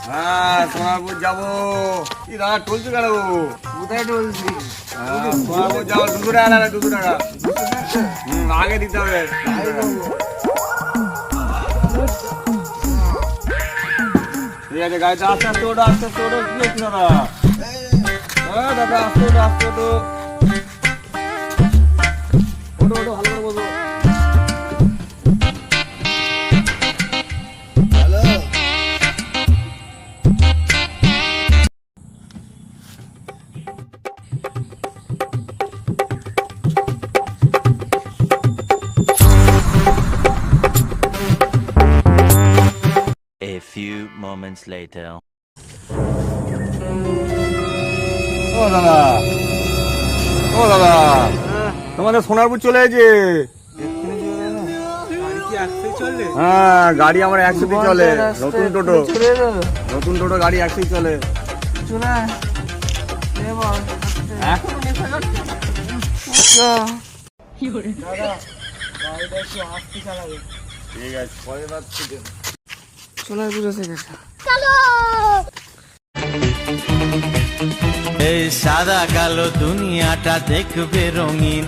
হ্যাঁ সোনারপুর যাবো। কি দাদা টলছো কেন? কোথায় টলছি? সোনারপুর যাবো। 200 টাকা লাগবে, 200 টাকা। আগে দিতে হবে। ঠিক আছে গাড়িটা আস্তে আস্তে ওঠো, আস্তে আস্তে ওঠো। কি হচ্ছে দাদা? হ্যাঁ দাদা আস্তে ওঠো, আস্তে ওঠো। ওঠো ওঠো, ভালো করে বসো। A few moments later. ও দাদা, ও দাদা, তোমাদের সোনারপুর চলে এসেছে। হ্যাঁ গাড়ি আমার 100 চলে। নতুন টোটো, নতুন টোটো গাড়ি 100 চলে। ঠিক আছে পরে যাচ্ছি। সোনারপুর এসে গেছে। এই সাদা কালো দুনিয়াটা দেখবে রঙিন।